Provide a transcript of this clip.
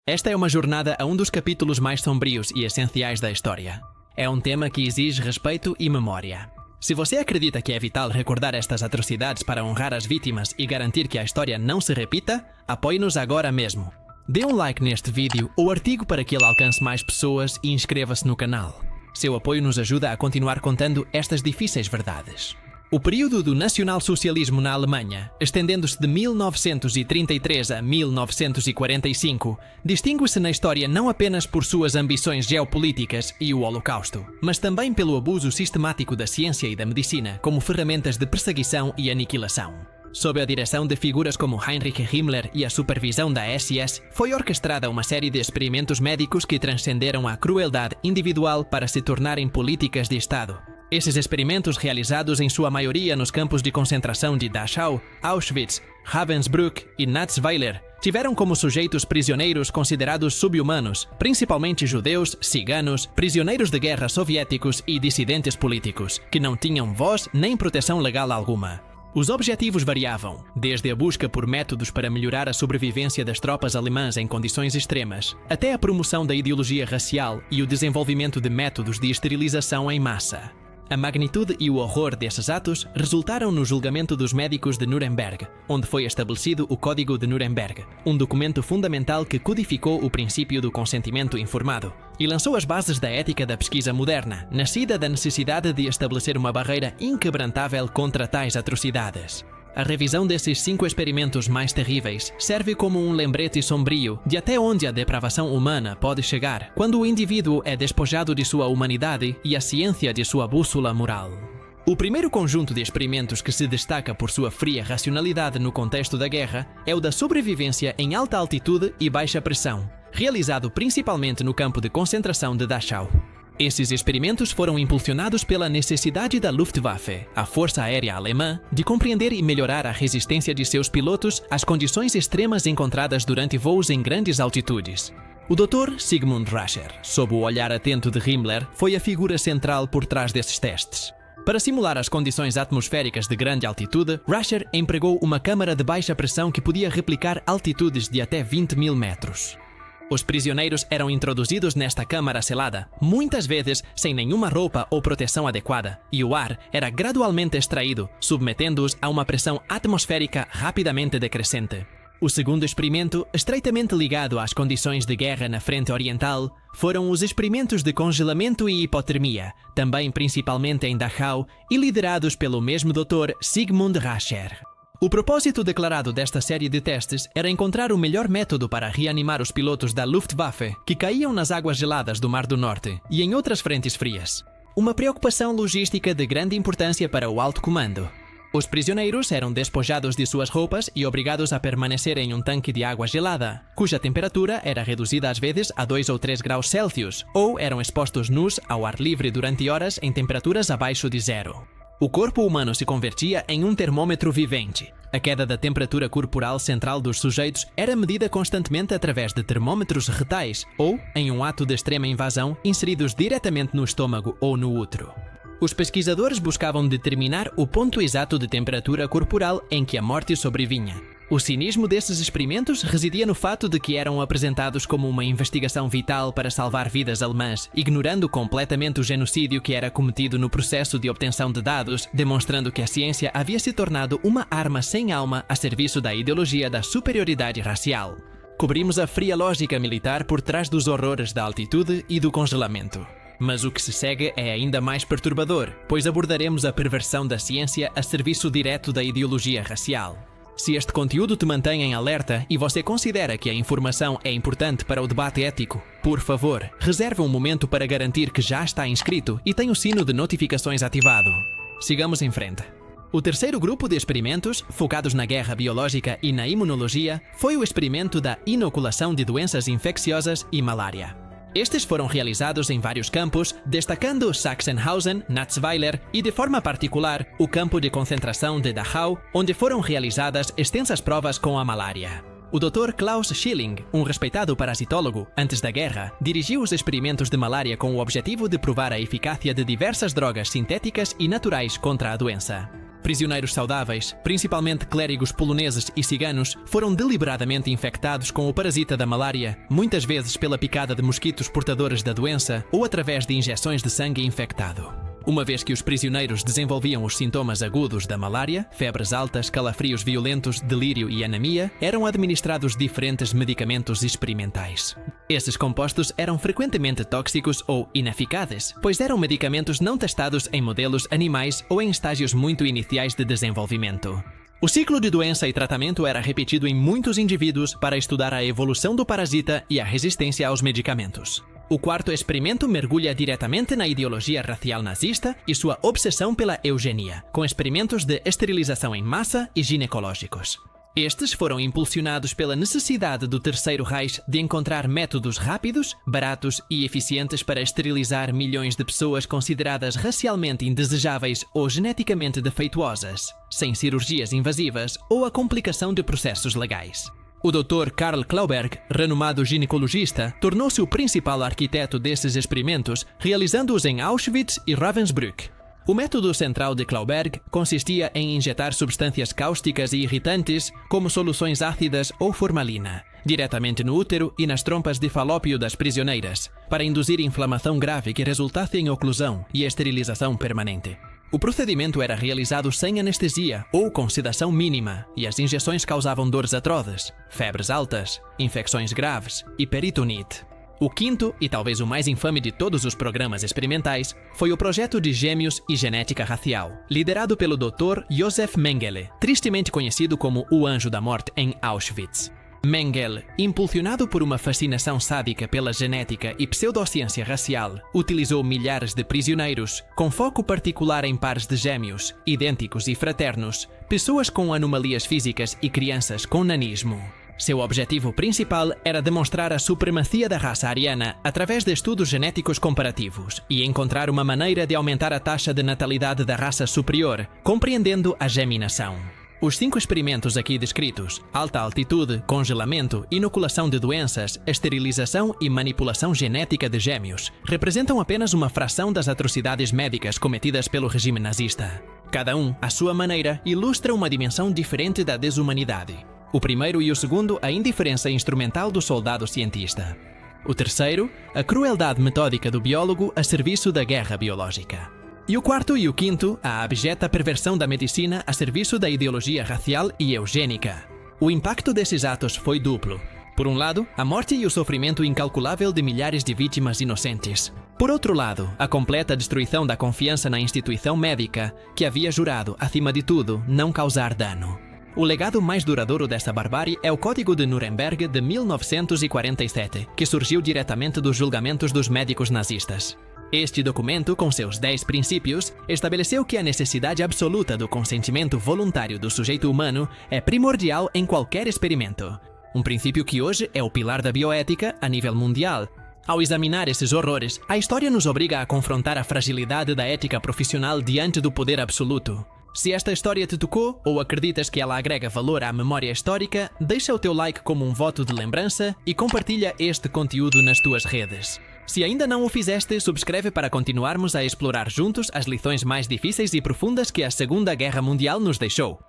Esta é uma jornada a um dos capítulos mais sombrios e essenciais da história. É um tema que exige respeito e memória. Se você acredita que é vital recordar estas atrocidades para honrar as vítimas e garantir que a história não se repita, apoie-nos agora mesmo. Dê um like neste vídeo ou artigo para que ele alcance mais pessoas e inscreva-se no canal. Seu apoio nos ajuda a continuar contando estas difíceis verdades. O período do nacionalsocialismo na Alemanha, estendendo-se de 1933 a 1945, distingue-se na história não apenas por suas ambições geopolíticas e o Holocausto, mas também pelo abuso sistemático da ciência e da medicina como ferramentas de perseguição e aniquilação. Sob a direção de figuras como Heinrich Himmler e a supervisão da SS, foi orquestrada uma série de experimentos médicos que transcenderam a crueldade individual para se tornarem políticas de Estado. Esses experimentos, realizados em sua maioria nos campos de concentração de Dachau, Auschwitz, Ravensbrück e Natzweiler, tiveram como sujeitos prisioneiros considerados sub-humanos, principalmente judeus, ciganos, prisioneiros de guerra soviéticos e dissidentes políticos, que não tinham voz nem proteção legal alguma. Os objetivos variavam, desde a busca por métodos para melhorar a sobrevivência das tropas alemãs em condições extremas, até a promoção da ideologia racial e o desenvolvimento de métodos de esterilização em massa. A magnitude e o horror desses atos resultaram no julgamento dos médicos de Nuremberg, onde foi estabelecido o Código de Nuremberg, um documento fundamental que codificou o princípio do consentimento informado e lançou as bases da ética da pesquisa moderna, nascida da necessidade de estabelecer uma barreira inquebrantável contra tais atrocidades. A revisão desses 5 experimentos mais terríveis serve como um lembrete sombrio de até onde a depravação humana pode chegar quando o indivíduo é despojado de sua humanidade e a ciência de sua bússola moral. O primeiro conjunto de experimentos que se destaca por sua fria racionalidade no contexto da guerra é o da sobrevivência em alta altitude e baixa pressão, realizado principalmente no campo de concentração de Dachau. Esses experimentos foram impulsionados pela necessidade da Luftwaffe, a força aérea alemã, de compreender e melhorar a resistência de seus pilotos às condições extremas encontradas durante voos em grandes altitudes. O Dr. Sigmund Rascher, sob o olhar atento de Himmler, foi a figura central por trás desses testes. Para simular as condições atmosféricas de grande altitude, Rascher empregou uma câmara de baixa pressão que podia replicar altitudes de até 20.000 metros. Os prisioneiros eram introduzidos nesta câmara selada, muitas vezes sem nenhuma roupa ou proteção adequada, e o ar era gradualmente extraído, submetendo-os a uma pressão atmosférica rapidamente decrescente. O segundo experimento, estreitamente ligado às condições de guerra na frente oriental, foram os experimentos de congelamento e hipotermia, também principalmente em Dachau, e liderados pelo mesmo Dr. Sigmund Rascher. O propósito declarado desta série de testes era encontrar o melhor método para reanimar os pilotos da Luftwaffe que caíam nas águas geladas do Mar do Norte e em outras frentes frias. Uma preocupação logística de grande importância para o alto comando. Os prisioneiros eram despojados de suas roupas e obrigados a permanecer em um tanque de água gelada, cuja temperatura era reduzida às vezes a 2 ou 3 graus Celsius, ou eram expostos nus ao ar livre durante horas em temperaturas abaixo de zero. O corpo humano se convertia em um termômetro vivente. A queda da temperatura corporal central dos sujeitos era medida constantemente através de termômetros retais ou, em um ato de extrema invasão, inseridos diretamente no estômago ou no útero. Os pesquisadores buscavam determinar o ponto exato de temperatura corporal em que a morte sobrevinha. O cinismo desses experimentos residia no fato de que eram apresentados como uma investigação vital para salvar vidas alemãs, ignorando completamente o genocídio que era cometido no processo de obtenção de dados, demonstrando que a ciência havia se tornado uma arma sem alma a serviço da ideologia da superioridade racial. Cobrimos a fria lógica militar por trás dos horrores da altitude e do congelamento. Mas o que se segue é ainda mais perturbador, pois abordaremos a perversão da ciência a serviço direto da ideologia racial. Se este conteúdo te mantém em alerta e você considera que a informação é importante para o debate ético, por favor, reserve um momento para garantir que já está inscrito e tem o sino de notificações ativado. Sigamos em frente. O terceiro grupo de experimentos, focados na guerra biológica e na imunologia, foi o experimento da inoculação de doenças infecciosas e malária. Estes foram realizados em vários campos, destacando Sachsenhausen, Natzweiler e, de forma particular, o campo de concentração de Dachau, onde foram realizadas extensas provas com a malária. O Dr. Klaus Schilling, um respeitado parasitólogo, antes da guerra, dirigiu os experimentos de malária com o objetivo de provar a eficácia de diversas drogas sintéticas e naturais contra a doença. Prisioneiros saudáveis, principalmente clérigos poloneses e ciganos, foram deliberadamente infectados com o parasita da malária, muitas vezes pela picada de mosquitos portadores da doença ou através de injeções de sangue infectado. Uma vez que os prisioneiros desenvolviam os sintomas agudos da malária, febres altas, calafrios violentos, delírio e anemia, eram administrados diferentes medicamentos experimentais. Esses compostos eram frequentemente tóxicos ou ineficazes, pois eram medicamentos não testados em modelos animais ou em estágios muito iniciais de desenvolvimento. O ciclo de doença e tratamento era repetido em muitos indivíduos para estudar a evolução do parasita e a resistência aos medicamentos. O quarto experimento mergulha diretamente na ideologia racial nazista e sua obsessão pela eugenia, com experimentos de esterilização em massa e ginecológicos. Estes foram impulsionados pela necessidade do Terceiro Reich de encontrar métodos rápidos, baratos e eficientes para esterilizar milhões de pessoas consideradas racialmente indesejáveis ou geneticamente defeituosas, sem cirurgias invasivas ou a complicação de processos legais. O Dr. Karl Klauberg, renomado ginecologista, tornou-se o principal arquiteto desses experimentos, realizando-os em Auschwitz e Ravensbrück. O método central de Klauberg consistia em injetar substâncias cáusticas e irritantes, como soluções ácidas ou formalina, diretamente no útero e nas trompas de falópio das prisioneiras, para induzir inflamação grave que resultasse em oclusão e esterilização permanente. O procedimento era realizado sem anestesia ou com sedação mínima, e as injeções causavam dores atrozes, febres altas, infecções graves e peritonite. O quinto, e talvez o mais infame de todos os programas experimentais, foi o projeto de gêmeos e genética racial, liderado pelo Dr. Josef Mengele, tristemente conhecido como o Anjo da Morte em Auschwitz. Mengele, impulsionado por uma fascinação sádica pela genética e pseudociência racial, utilizou milhares de prisioneiros, com foco particular em pares de gêmeos, idênticos e fraternos, pessoas com anomalias físicas e crianças com nanismo. Seu objetivo principal era demonstrar a supremacia da raça ariana através de estudos genéticos comparativos e encontrar uma maneira de aumentar a taxa de natalidade da raça superior, compreendendo a geminação. Os 5 experimentos aqui descritos, alta altitude, congelamento, inoculação de doenças, esterilização e manipulação genética de gêmeos, representam apenas uma fração das atrocidades médicas cometidas pelo regime nazista. Cada um, à sua maneira, ilustra uma dimensão diferente da desumanidade. O primeiro e o segundo, a indiferença instrumental do soldado cientista. O terceiro, a crueldade metódica do biólogo a serviço da guerra biológica. E o quarto e o quinto, a abjeta perversão da medicina a serviço da ideologia racial e eugênica. O impacto desses atos foi duplo. Por um lado, a morte e o sofrimento incalculável de milhares de vítimas inocentes. Por outro lado, a completa destruição da confiança na instituição médica, que havia jurado, acima de tudo, não causar dano. O legado mais duradouro dessa barbárie é o Código de Nuremberg de 1947, que surgiu diretamente dos julgamentos dos médicos nazistas. Este documento, com seus 10 princípios, estabeleceu que a necessidade absoluta do consentimento voluntário do sujeito humano é primordial em qualquer experimento. Um princípio que hoje é o pilar da bioética a nível mundial. Ao examinar esses horrores, a história nos obriga a confrontar a fragilidade da ética profissional diante do poder absoluto. Se esta história te tocou ou acreditas que ela agrega valor à memória histórica, deixa o teu like como um voto de lembrança e compartilha este conteúdo nas tuas redes. Se ainda não o fizeste, subscreve para continuarmos a explorar juntos as lições mais difíceis e profundas que a Segunda Guerra Mundial nos deixou.